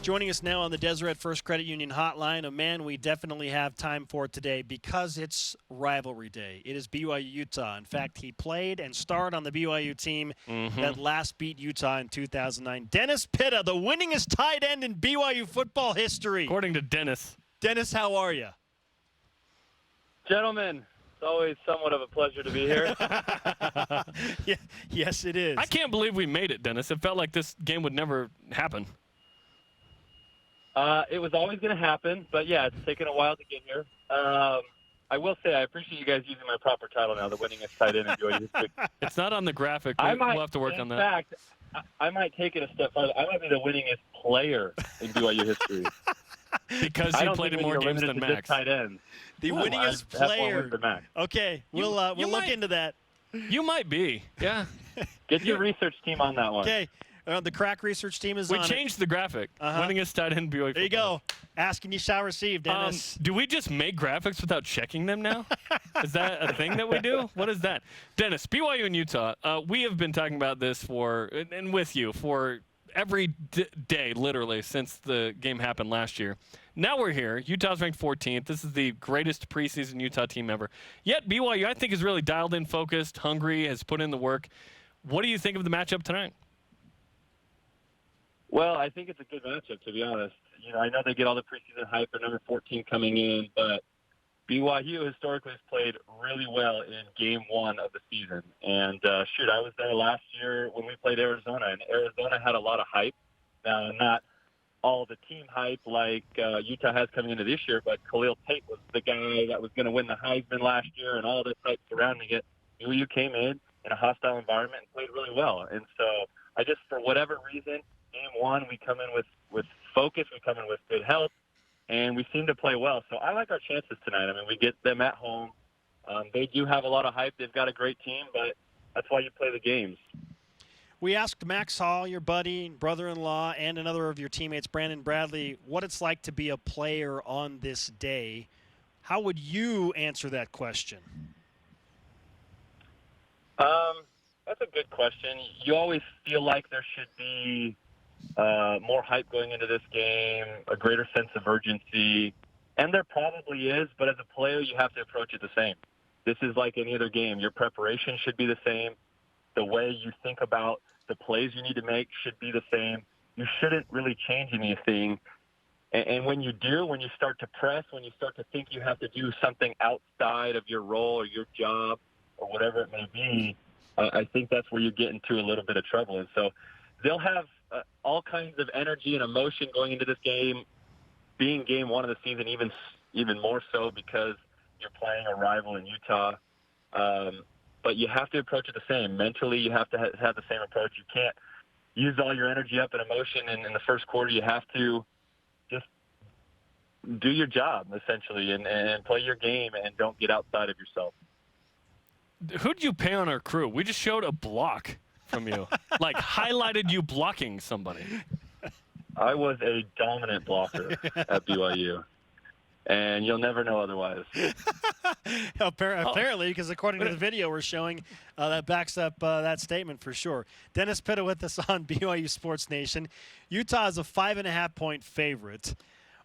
Joining us now on the Deseret First Credit Union hotline, a man we definitely have time for today because it's Rivalry Day. It is BYU-Utah. In fact, he played and starred on the BYU team that last beat Utah in 2009. Dennis Pitta, the winningest tight end in BYU football history. According to Dennis. Dennis, how are you? Gentlemen, it's always somewhat of a pleasure to be here. Yeah, yes, it is. I can't believe we made it, Dennis. It felt like this game would never happen. It was always going to happen, but yeah, it's taken a while to get here. I will say I appreciate you guys using my proper title now, the winningest tight end in BYU history. It's not on the graphic. We'll have to work on that. In fact, I might take it a step further. I might be the winningest player in BYU history. Because you played in more games than Max. Tight ends. The winningest player. Max. Okay, we'll look into that. You might be. Yeah. Get your research team on that one. Okay. The crack research team is on We changed the graphic. Winningest tight end BYU football. There you go. Ask and you shall receive, Dennis. Do we just make graphics without checking them now? Is that a thing that we do? What is that? Dennis, BYU and Utah, we have been talking about this and with you for every day, literally, since the game happened last year. Now we're here. Utah's ranked 14th. This is the greatest preseason Utah team ever. Yet BYU, I think, is really dialed in, focused, hungry, has put in the work. What do you think of the matchup tonight? Well, I think it's a good matchup, to be honest. You know, I know they get all the preseason hype for number 14 coming in, but BYU historically has played really well in game one of the season. And, I was there last year when we played Arizona, and Arizona had a lot of hype. Now, not all the team hype like Utah has coming into this year, but Khalil Tate was the guy that was going to win the Heisman last year and all this hype surrounding it. BYU came in a hostile environment and played really well. And so I just, for whatever reason, game one, we come in with focus, we come in with good health, and we seem to play well. So I like our chances tonight. I mean, we get them at home. They do have a lot of hype. They've got a great team, but that's why you play the games. We asked Max Hall, your buddy, brother-in-law, and another of your teammates, Brandon Bradley, what it's like to be a player on this day. How would you answer that question? That's a good question. You always feel like there should be more hype going into this game, a greater sense of urgency, and there probably is, but as a player, you have to approach it the same. This is like any other game. Your preparation should be the same. The way you think about the plays you need to make should be the same. You shouldn't really change anything. And when you do, when you start to press, when you start to think you have to do something outside of your role or your job or whatever it may be, I think that's where you get into a little bit of trouble. And so they'll have all kinds of energy and emotion going into this game, being game one of the season, even more so because you're playing a rival in Utah. But you have to approach it the same. Mentally, you have to have the same approach. You can't use all your energy up and emotion in the first quarter. You have to just do your job, essentially, and play your game and don't get outside of yourself. Who'd you pay on our crew? We just showed a block from you. Like, highlighted you blocking somebody. I was a dominant blocker at BYU. And you'll never know otherwise. Apparently, because according to the video we're showing, that backs up that statement for sure. Dennis Pitta with us on BYU Sports Nation. Utah is a 5.5-point favorite.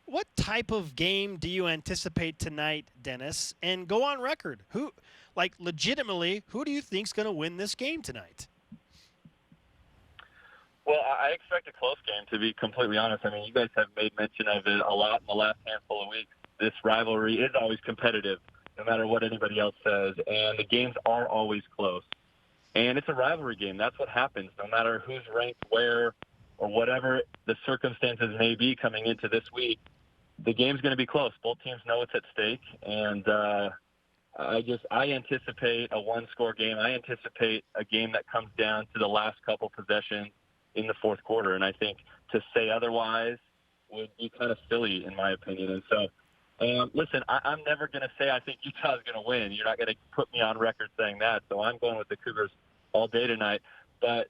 What type of game do you anticipate tonight, Dennis? And go on record. Legitimately, who do you think is going to win this game tonight? Well, I expect a close game, to be completely honest. I mean, you guys have made mention of it a lot in the last handful of weeks. This rivalry is always competitive, no matter what anybody else says, and the games are always close. And it's a rivalry game. That's what happens, no matter who's ranked where or whatever the circumstances may be coming into this week. The game's going to be close. Both teams know it's at stake, and I anticipate a one-score game. I anticipate a game that comes down to the last couple possessions in the fourth quarter, and I think to say otherwise would be kind of silly, in my opinion. And so, listen, I'm never going to say I think Utah's going to win. You're not going to put me on record saying that, so I'm going with the Cougars all day tonight. But,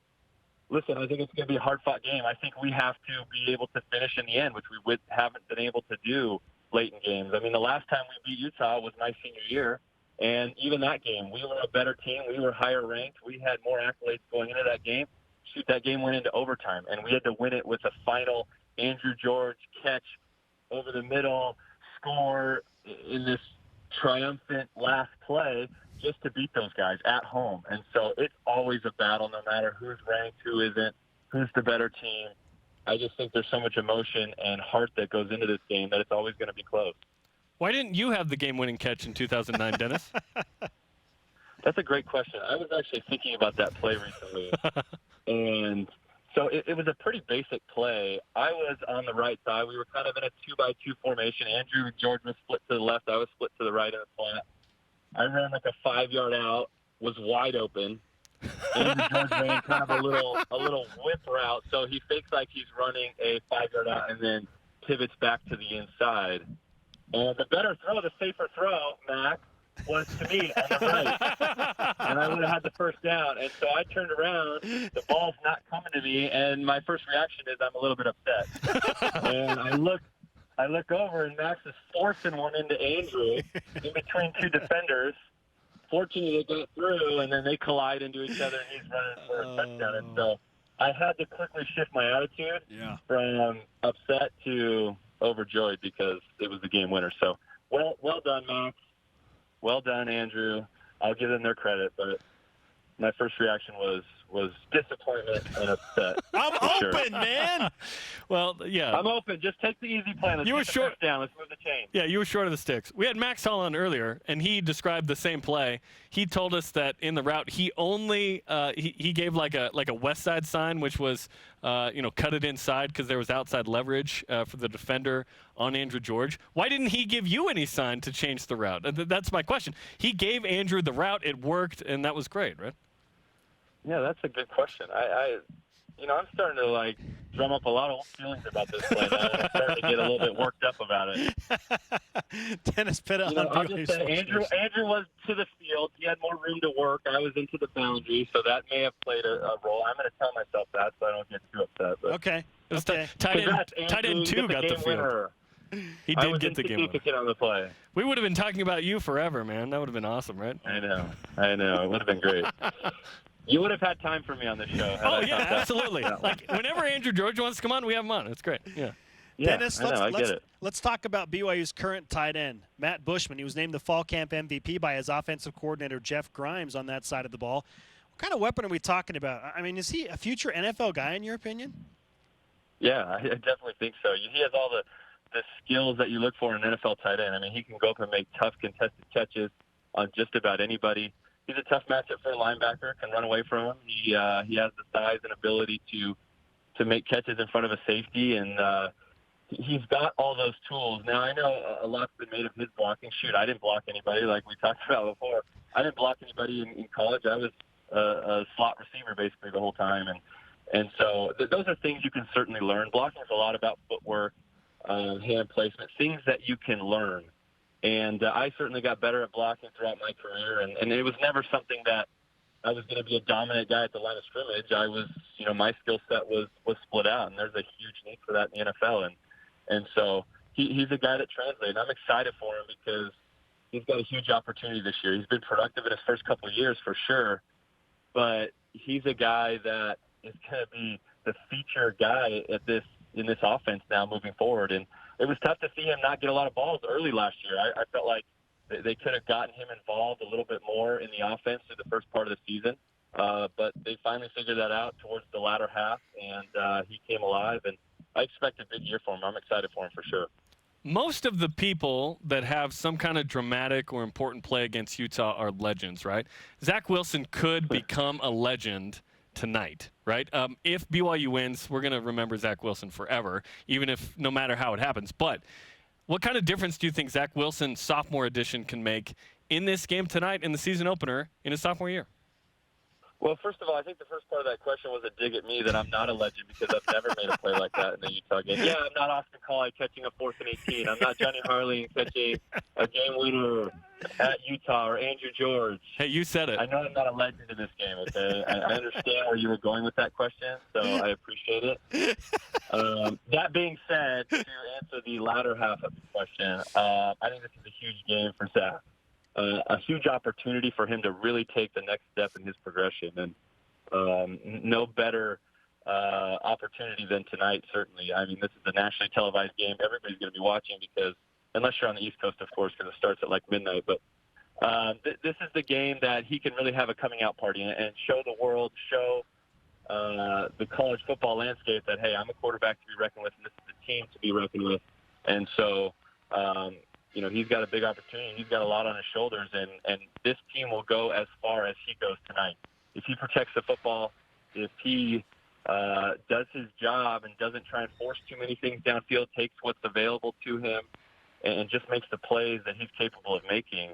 listen, I think it's going to be a hard-fought game. I think we have to be able to finish in the end, which we haven't been able to do late in games. I mean, the last time we beat Utah was my senior year, and even that game, we were a better team. We were higher ranked. We had more accolades going into that game. Shoot, that game went into overtime, and we had to win it with a final Andrew George catch over the middle, score in this triumphant last play just to beat those guys at home. And so it's always a battle, no matter who's ranked, who isn't, who's the better team. I just think there's so much emotion and heart that goes into this game that it's always going to be close. Why didn't you have the game-winning catch in 2009, Dennis? That's a great question. I was actually thinking about that play recently. And so it was a pretty basic play. I was on the right side. We were kind of in a 2-by-2 formation. Andrew George was split to the left. I was split to the right in the flat. I ran like a 5-yard out, was wide open. Andrew George ran kind of a little whip route. So he fakes like he's running a 5-yard out and then pivots back to the inside. And the better throw, the safer throw, Mac, was to me on the right. And I would have had the first down. And so I turned around. The ball's not coming to me. And my first reaction is I'm a little bit upset. And I look over, and Max is forcing one into Andrew in between two defenders. Fortunately, they got through, and then they collide into each other, and he's running for a touchdown. And so I had to quickly shift my attitude from upset to overjoyed because it was the game winner. So well done, Max. Well done, Andrew. I'll give them their credit, but my first reaction was disappointment and upset. I'm open, man. Well, yeah. I'm open. Just take the easy plan. Let's You were get the short first down. Let's move the chain. Yeah, you were short of the sticks. We had Max Hall on earlier, and he described the same play. He told us that in the route, he only he gave like a west side sign, which was cut it inside because there was outside leverage for the defender on Andrew George. Why didn't he give you any sign to change the route? That's my question. He gave Andrew the route. It worked, and that was great, right? Yeah, that's a good question. I'm starting to drum up a lot of old feelings about this play. I'm starting to get a little bit worked up about it. Dennis Pitta on I'll BYU just say Andrew was to the field. He had more room to work. I was into the boundary, so that may have played a role. I'm going to tell myself that so I don't get too upset. But. Okay. Tight end 2 got the field. Winner. He did get the game winner. On the play. We would have been talking about you forever, man. That would have been awesome, right? I know. It would have been great. You would have had time for me on the show. Oh, yeah, absolutely. Whenever Andrew George wants to come on, we have him on. It's great. Yeah. Dennis, I get it. Let's talk about BYU's current tight end, Matt Bushman. He was named the Fall Camp MVP by his offensive coordinator, Jeff Grimes, on that side of the ball. What kind of weapon are we talking about? I mean, is he a future NFL guy in your opinion? Yeah, I definitely think so. He has all the skills that you look for in an NFL tight end. I mean, he can go up and make tough contested catches on just about anybody. He's a tough matchup for a linebacker, can run away from him. He has the size and ability to make catches in front of a safety, and he's got all those tools. Now, I know a lot's been made of his blocking. Shoot, I didn't block anybody like we talked about before. I didn't block anybody in college. I was a slot receiver basically the whole time, and so those are things you can certainly learn. Blocking is a lot about footwork, hand placement, things that you can learn. And I certainly got better at blocking throughout my career, and it was never something that I was going to be a dominant guy at the line of scrimmage. I was, my skill set was split out, and there's a huge need for that in the NFL. And so he's a guy that translates. I'm excited for him because he's got a huge opportunity this year. He's been productive in his first couple of years for sure, but he's a guy that is going to be the feature guy in this offense now moving forward. And it was tough to see him not get a lot of balls early last year. I felt like they could have gotten him involved a little bit more in the offense through the first part of the season. But they finally figured that out towards the latter half, and he came alive. And I expect a big year for him. I'm excited for him for sure. Most of the people that have some kind of dramatic or important play against Utah are legends, right? Zach Wilson could become a legend tonight, right? If BYU wins, we're going to remember Zach Wilson forever, even if no matter how it happens. But what kind of difference do you think Zach Wilson's sophomore edition can make in this game tonight in the season opener in his sophomore year? Well, first of all, I think the first part of that question was a dig at me that I'm not a legend because I've never made a play like that in the Utah game. Yeah, I'm not Austin Collie catching a 4th and 18. I'm not Johnny Harley catching a game winner at Utah or Andrew George. Hey, you said it. I know I'm not a legend in this game, okay? I understand where you were going with that question, so I appreciate it. That being said, to answer the latter half of the question, I think this is a huge game for Zach. A huge opportunity for him to really take the next step in his progression. And no better opportunity than tonight, certainly. I mean, this is a nationally televised game. Everybody's going to be watching because, unless you're on the East Coast, of course, because it starts at like midnight. But this is the game that he can really have a coming out party and show the world, show the college football landscape that, hey, I'm a quarterback to be reckoned with, and this is a team to be reckoned with. And so, he's got a big opportunity. He's got a lot on his shoulders, and this team will go as far as he goes tonight. If he protects the football, if he does his job and doesn't try and force too many things downfield, takes what's available to him, and just makes the plays that he's capable of making,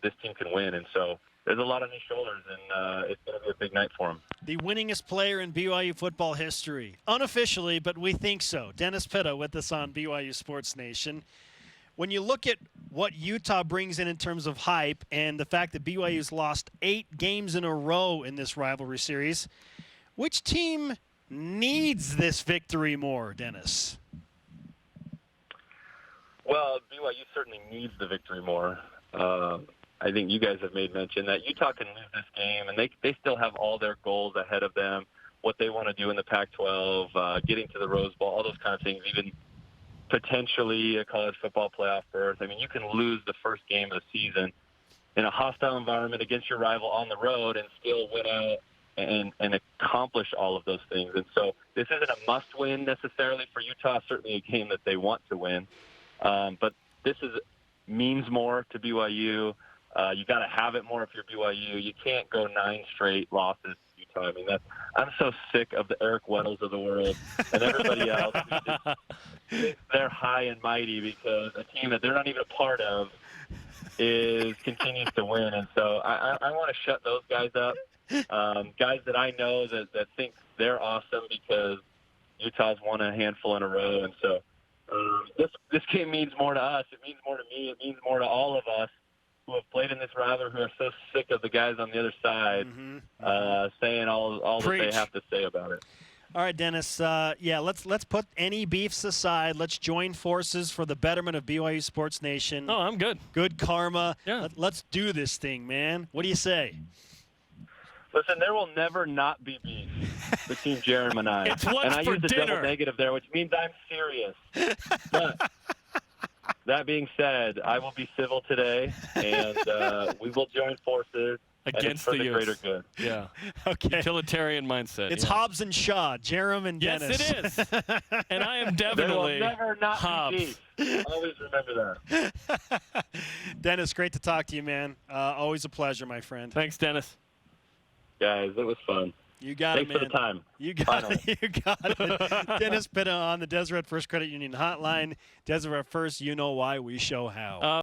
this team can win. And so there's a lot on his shoulders, and it's going to be a big night for him. The winningest player in BYU football history. Unofficially, but we think so. Dennis Pitta with us on BYU Sports Nation. When you look at what Utah brings in terms of hype and the fact that BYU's lost 8 games in a row in this rivalry series, which team needs this victory more, Dennis? Well, BYU certainly needs the victory more. I think you guys have made mention that Utah can lose this game, and they still have all their goals ahead of them, what they want to do in the Pac-12, getting to the Rose Bowl, all those kind of things, even potentially a college football playoff berth. I mean, you can lose the first game of the season in a hostile environment against your rival on the road and still win out and accomplish all of those things. And so this isn't a must-win necessarily for Utah, certainly a game that they want to win. But this means more to BYU. You got to have it more if you're BYU. You can't go 9 straight losses to Utah. I mean, I'm so sick of the Eric Weddles of the world and everybody else who just thinks they're high and mighty because a team that they're not even a part of continues to win. And so I want to shut those guys up. Guys that I know that think they're awesome because Utah's won a handful in a row. And so this game means more to us. It means more to me. It means more to all of us who have played in this rivalry, who are so sick of the guys on the other side saying all that they have to say about it. All right, Dennis. Let's put any beefs aside. Let's join forces for the betterment of BYU Sports Nation. Oh, I'm good. Good karma. Yeah. Let's do this thing, man. What do you say? Listen, there will never not be beef between Jerem and I. It's what's and I for use the dinner. double negative there, which means I'm serious. But that being said, I will be civil today, and we will join forces Against for the the youth. greater good. Yeah. Okay. Utilitarian mindset. It's yeah. Hobbs and Shaw, Jerem and Yes, Dennis. it is. And I am There will definitely never not Hobbs. be beef. Always remember that. Dennis, great to talk to you, man. Always a pleasure, my friend. Thanks, Dennis. Guys, it was fun. You got Thanks it, man. for the time. You got it. You got it. Dennis Pitta on the Deseret First Credit Union Hotline. Deseret First, you know why, we show how.